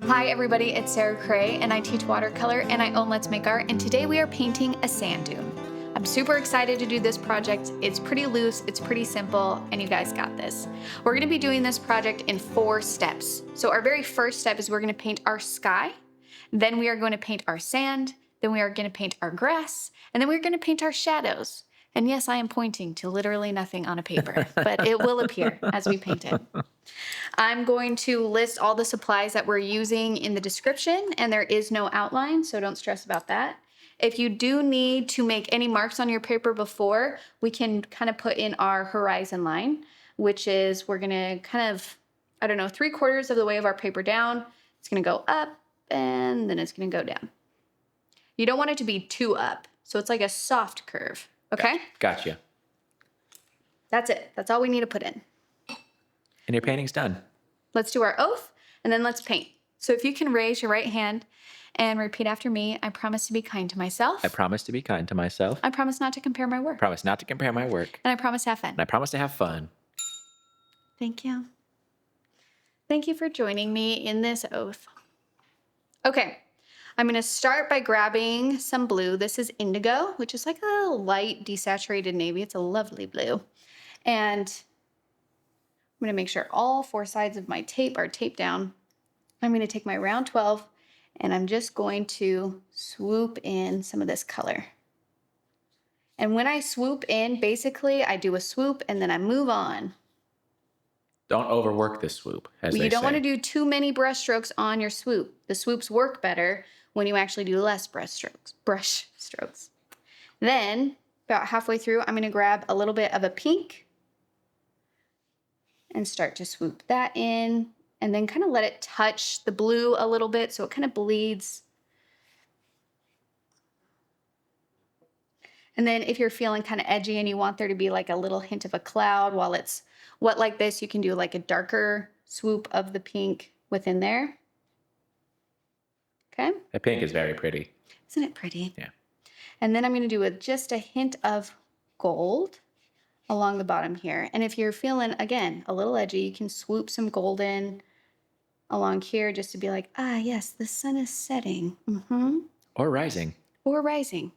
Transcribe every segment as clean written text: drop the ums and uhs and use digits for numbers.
Hi everybody, it's Sarah Cray and I teach watercolor and I own Let's Make Art, and today we are painting a sand dune. I'm super excited to do this project. It's pretty loose, it's pretty simple, and you guys got this. We're gonna be doing this project in 4 steps. So our very first step is we're gonna paint our sky, then we are going to paint our sand, then we are gonna paint our grass, and then we're gonna paint our shadows. And yes, I am pointing to literally nothing on a paper, but it will appear as we paint it. I'm going to list all the supplies that we're using in the description, and there is no outline, so don't stress about that. If you do need to make any marks on your paper before, we can kind of put in our horizon line, which is we're gonna kind of, 3/4 of the way of our paper down. It's gonna go up, and then it's gonna go down. You don't want it to be too up, so it's like a soft curve, okay? Gotcha. That's it. That's all we need to put in. And your painting's done. Let's do our oath, and then let's paint. So if you can raise your right hand and repeat after me. I promise to be kind to myself. I promise to be kind to myself. I promise not to compare my work. Promise not to compare my work. And I promise to have fun. And I promise to have fun. Thank you. Thank you for joining me in this oath. Okay, I'm gonna start by grabbing some blue. This is Indigo, which is like a light desaturated navy. It's a lovely blue. And I'm gonna make sure all 4 sides of my tape are taped down. I'm gonna take my round 12 and I'm just going to swoop in some of this color. And when I swoop in, basically I do a swoop and then I move on. Don't overwork this swoop, as they say. You don't want to do too many brush strokes on your swoop. The swoops work better when you actually do less brush strokes. Then, about halfway through, I'm gonna grab a little bit of a pink and start to swoop that in, and then kind of let it touch the blue a little bit so it kind of bleeds. And then if you're feeling kind of edgy and you want there to be like a little hint of a cloud while it's wet like this, you can do like a darker swoop of the pink within there. Okay? That pink is very pretty. Isn't it pretty? Yeah. And then I'm going to do just a hint of gold along the bottom here. And if you're feeling, again, a little edgy, you can swoop some gold in along here just to be like, ah, yes, the sun is setting. Or rising. Or rising.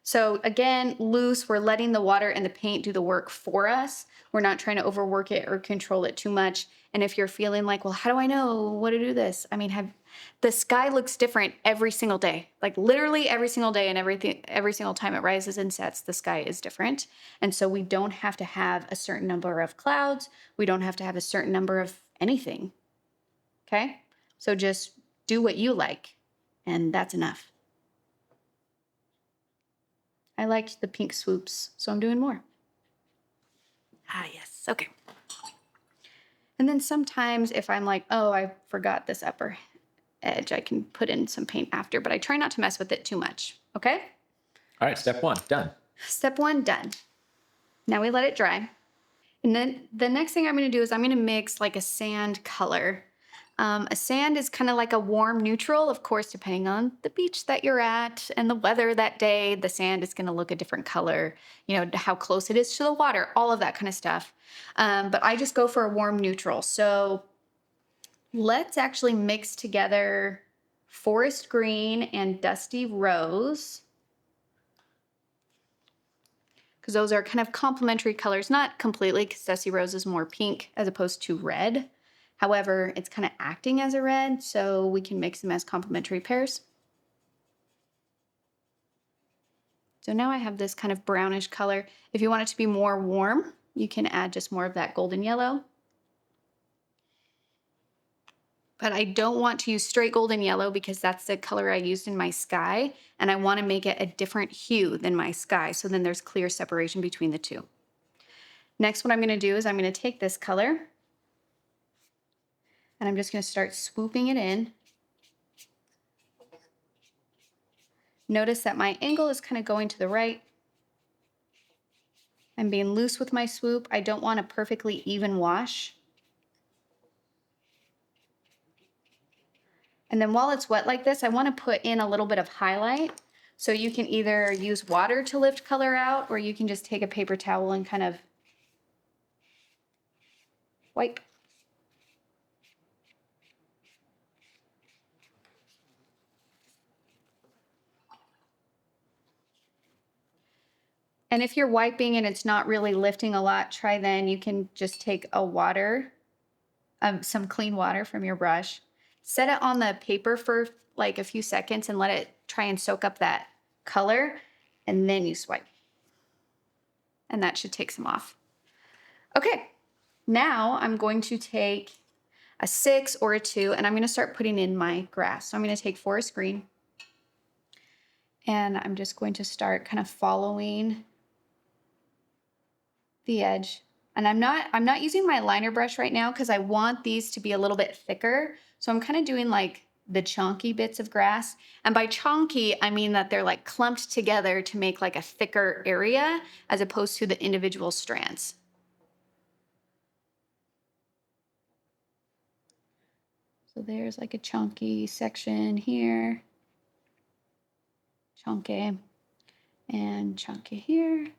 So again, loose, we're letting the water and the paint do the work for us. We're not trying to overwork it or control it too much. And if you're feeling like, well, how do I know what to do this? I mean, the sky looks different every single day. Like literally every single day, and every single time it rises and sets, the sky is different. And so we don't have to have a certain number of clouds. We don't have to have a certain number of anything. Okay? So just do what you like, and that's enough. I liked the pink swoops, so I'm doing more. Ah, yes, okay. And then sometimes if I'm like, oh, I forgot this upper edge, I can put in some paint after, but I try not to mess with it too much, okay? All right, step 1, done. Step 1, done. Now we let it dry. And then the next thing I'm gonna do is I'm gonna mix like a sand color. A sand is kind of like a warm neutral, of course, depending on the beach that you're at and the weather that day. The sand is going to look a different color, you know, how close it is to the water, all of that kind of stuff. But I just go for a warm neutral. So let's actually mix together forest green and dusty rose, because those are kind of complementary colors, not completely, because dusty rose is more pink as opposed to red. However, it's kind of acting as a red, so we can mix them as complementary pairs. So now I have this kind of brownish color. If you want it to be more warm, you can add just more of that golden yellow. But I don't want to use straight golden yellow because that's the color I used in my sky, and I want to make it a different hue than my sky, so then there's clear separation between the two. Next, what I'm going to do is I'm going to take this color, and I'm just going to start swooping it in. Notice that my angle is kind of going to the right. I'm being loose with my swoop. I don't want a perfectly even wash. And then while it's wet like this, I want to put in a little bit of highlight. So you can either use water to lift color out, or you can just take a paper towel and kind of wipe. And if you're wiping and it's not really lifting a lot, try then. You can just take some clean water from your brush, set it on the paper for like a few seconds and let it try and soak up that color, and then you swipe. And that should take some off. Okay, now I'm going to take a 6 or a 2, and I'm going to start putting in my grass. So I'm going to take forest green, and I'm just going to start kind of following the edge. And I'm not using my liner brush right now because I want these to be a little bit thicker. So I'm kind of doing like the chunky bits of grass. And by chunky, I mean that they're like clumped together to make like a thicker area as opposed to the individual strands. So there's like a chunky section here, chunky, and chunky here.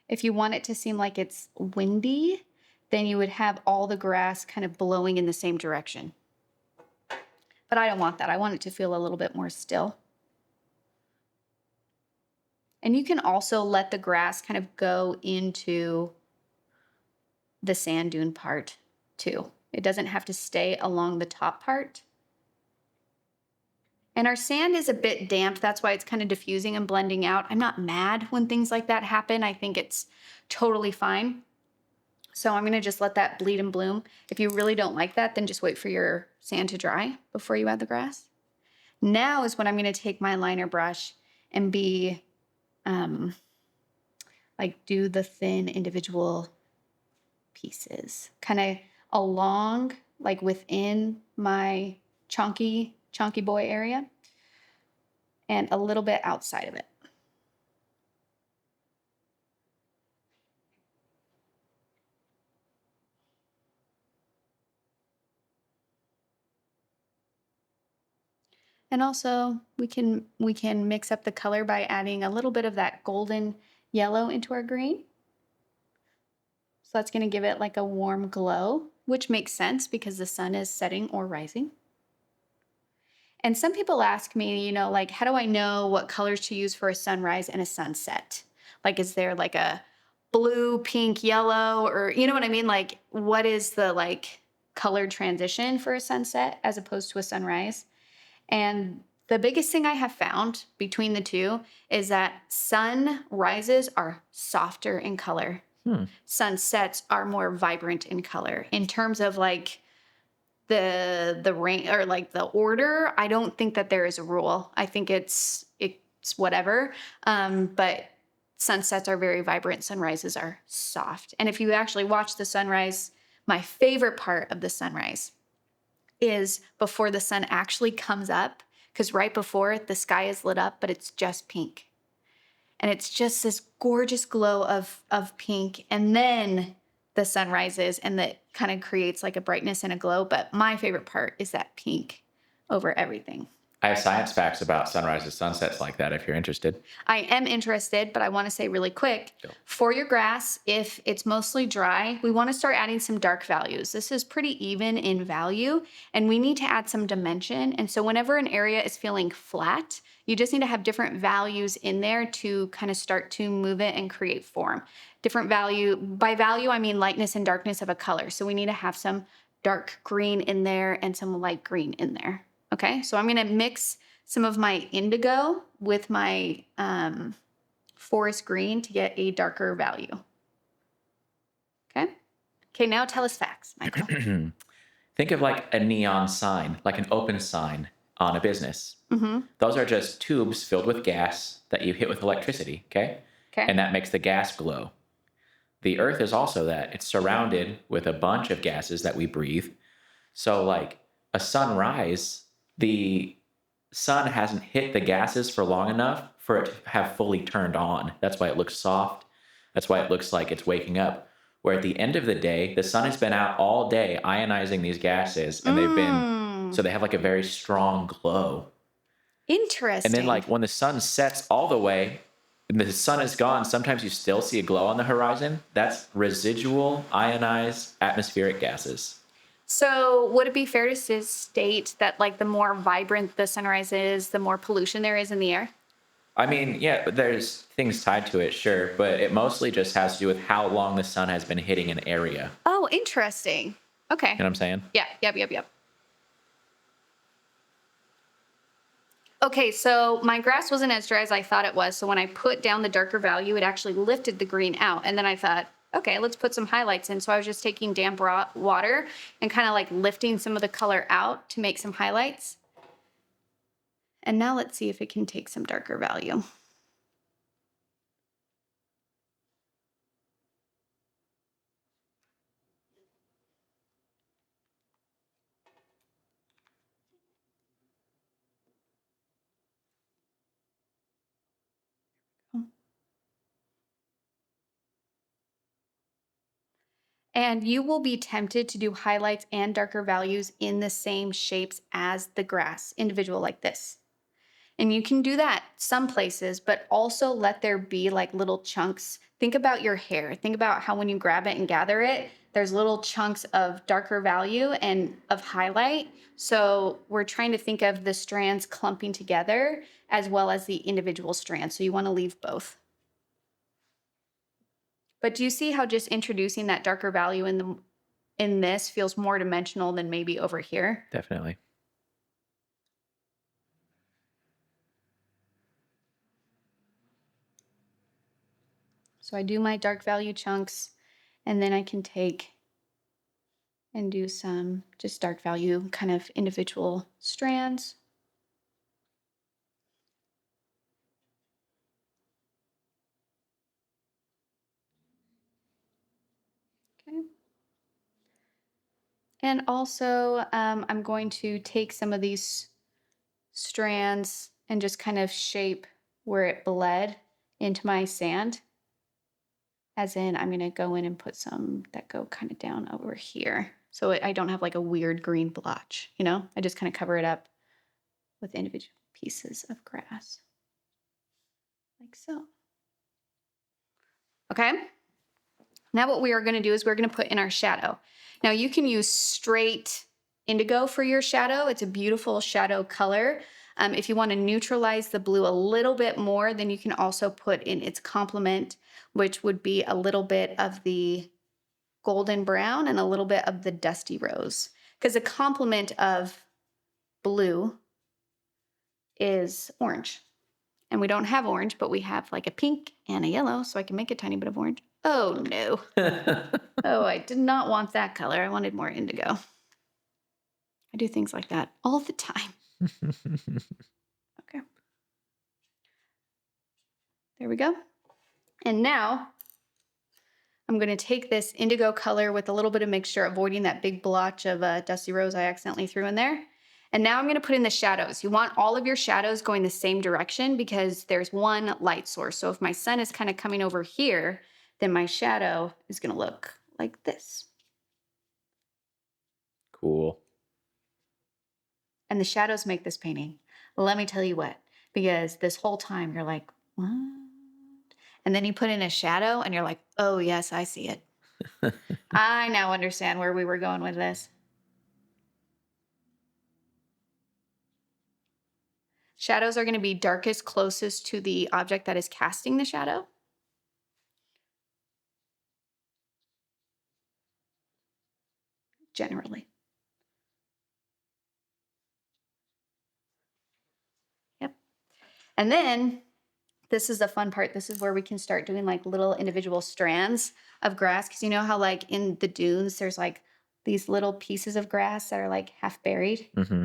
If you want it to seem like it's windy, then you would have all the grass kind of blowing in the same direction. But I don't want that. I want it to feel a little bit more still. And you can also let the grass kind of go into the sand dune part too. It doesn't have to stay along the top part. And our sand is a bit damp. That's why it's kind of diffusing and blending out. I'm not mad when things like that happen. I think it's totally fine. So I'm going to just let that bleed and bloom. If you really don't like that, then just wait for your sand to dry before you add the grass. Now is when I'm going to take my liner brush and like do the thin individual pieces kind of along, like within my chunky boy area and a little bit outside of it. And also we can mix up the color by adding a little bit of that golden yellow into our green. So that's going to give it like a warm glow, which makes sense because the sun is setting or rising. And some people ask me, like, how do I know what colors to use for a sunrise and a sunset? Like, is there like a blue, pink, yellow, or you know what I mean? Like, what is the like color transition for a sunset as opposed to a sunrise? And the biggest thing I have found between the two is that sunrises are softer in color. Sunsets are more vibrant in color. In terms of like the range or like the order, I don't think that there is a rule. I think it's whatever. But sunsets are very vibrant. Sunrises are soft. And if you actually watch the sunrise, my favorite part of the sunrise is before the sun actually comes up, because right before the sky is lit up, but it's just pink. And it's just this gorgeous glow of pink. And then the sun rises and that kind of creates like a brightness and a glow. But my favorite part is that pink over everything. I have science facts about sunrises, sunsets like that if you're interested. I am interested, but I want to say really quick, for your grass, if it's mostly dry, we want to start adding some dark values. This is pretty even in value, and we need to add some dimension. And so whenever an area is feeling flat, you just need to have different values in there to kind of start to move it and create form. Different value, by value, I mean lightness and darkness of a color. So we need to have some dark green in there and some light green in there. Okay, so I'm going to mix some of my indigo with my forest green to get a darker value. Okay, now tell us facts, Michael. Think of like a neon sign, like an open sign on a business. Mm-hmm. Those are just tubes filled with gas that you hit with electricity, okay? And that makes the gas glow. The earth is also that. It's surrounded with a bunch of gases that we breathe. So like a sunrise, the sun hasn't hit the gases for long enough for it to have fully turned on. That's why it looks soft. That's why it looks like it's waking up. Where at the end of the day, the sun has been out all day ionizing these gases, and they've been, so they have like a very strong glow. Interesting. And then like when the sun sets all the way, and the sun is gone, sometimes you still see a glow on the horizon. That's residual ionized atmospheric gases. So would it be fair to state that like the more vibrant the sunrise is, the more pollution there is in the air? I mean, yeah, there's things tied to it, sure, but it mostly just has to do with how long the sun has been hitting an area. Oh, interesting. Okay. You know what I'm saying? Yeah, yep. Okay, so my grass wasn't as dry as I thought it was. So when I put down the darker value, it actually lifted the green out. And then I thought, okay, let's put some highlights in. So I was just taking damp water and kind of like lifting some of the color out to make some highlights. And now let's see if it can take some darker value. And you will be tempted to do highlights and darker values in the same shapes as the grass, individual like this. And you can do that some places, but also let there be like little chunks. Think about your hair. Think about how when you grab it and gather it, there's little chunks of darker value and of highlight. So we're trying to think of the strands clumping together as well as the individual strands. So you want to leave both. But do you see how just introducing that darker value in this feels more dimensional than maybe over here? Definitely. So I do my dark value chunks, and then I can take and do some just dark value kind of individual strands. Okay. And also I'm going to take some of these strands and just kind of shape where it bled into my sand. As in, I'm going to go in and put some that go kind of down over here. So I don't have like a weird green blotch, you know? I just kind of cover it up with individual pieces of grass. Like so. Okay. Now what we are going to do is we're going to put in our shadow. Now you can use straight indigo for your shadow. It's a beautiful shadow color. If you want to neutralize the blue a little bit more, then you can also put in its complement, which would be a little bit of the golden brown and a little bit of the dusty rose. Because the complement of blue is orange. And we don't have orange, but we have like a pink and a yellow, so I can make a tiny bit of orange. Oh no. Oh, I did not want that color. I wanted more indigo. I do things like that all the time. Okay. There we go. And now I'm going to take this indigo color with a little bit of mixture, avoiding that big blotch of dusty rose I accidentally threw in there. And now I'm going to put in the shadows. You want all of your shadows going the same direction because there's one light source. So if my sun is kind of coming over here, then my shadow is going to look like this. Cool. And the shadows make this painting. Let me tell you what, because this whole time you're like, what? And then you put in a shadow and you're like, oh yes, I see it. I now understand where we were going with this. Shadows are going to be darkest closest to the object that is casting the shadow. Generally. Yep. And then this is the fun part. This is where we can start doing like little individual strands of grass. Because you know how like in the dunes, there's like these little pieces of grass that are like half buried. Mm-hmm.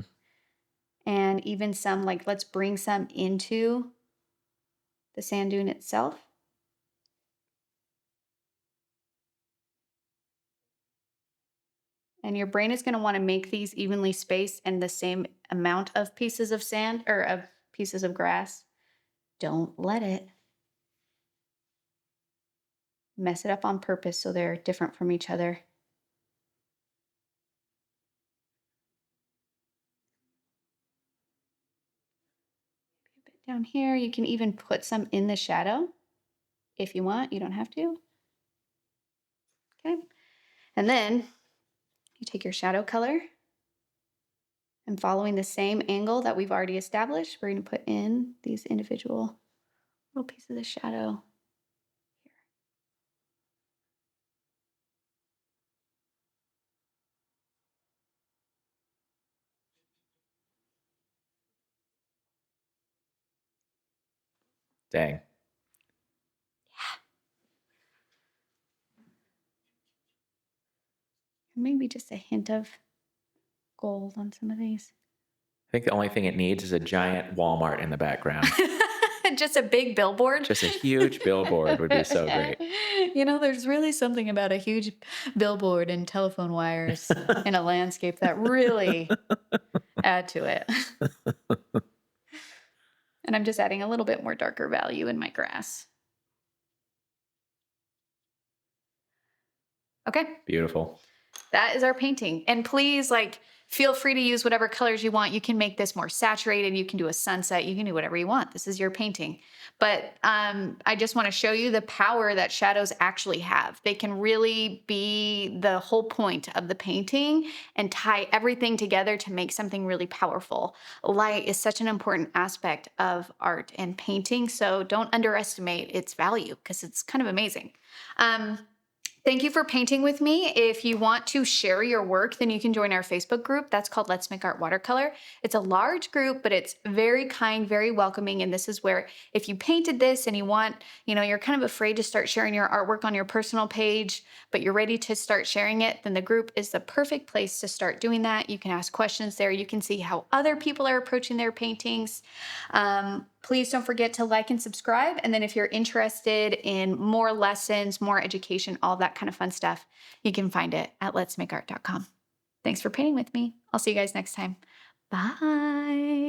And even some like, let's bring some into the sand dune itself. And your brain is going to want to make these evenly spaced and the same amount of pieces of sand or of pieces of grass. Don't let it mess it up on purpose so they're different from each other. A bit down here. You can even put some in the shadow if you want. You don't have to. Okay. And then You take your shadow color, and following the same angle that we've already established, we're going to put in these individual little pieces of shadow here. Dang. Maybe just a hint of gold on some of these. I think the only thing it needs is a giant Walmart in the background. Just a big billboard. Just a huge billboard would be so great. You know, there's really something about a huge billboard and telephone wires in a landscape that really add to it. And I'm just adding a little bit more darker value in my grass. Okay. Beautiful. That is our painting. And please, like, feel free to use whatever colors you want. You can make this more saturated. You can do a sunset. You can do whatever you want. This is your painting. But I just want to show you the power that shadows actually have. They can really be the whole point of the painting and tie everything together to make something really powerful. Light is such an important aspect of art and painting. So don't underestimate its value because it's kind of amazing. Thank you for painting with me. If you want to share your work, then you can join our Facebook group. That's called Let's Make Art Watercolor. It's a large group, but it's very kind, very welcoming. And this is where if you painted this and you want, you're kind of afraid to start sharing your artwork on your personal page, but you're ready to start sharing it, then the group is the perfect place to start doing that. You can ask questions there. You can see how other people are approaching their paintings. Please don't forget to like and subscribe. And then if you're interested in more lessons, more education, all that kind of fun stuff, you can find it at letsmakeart.com. Thanks for painting with me. I'll see you guys next time. Bye.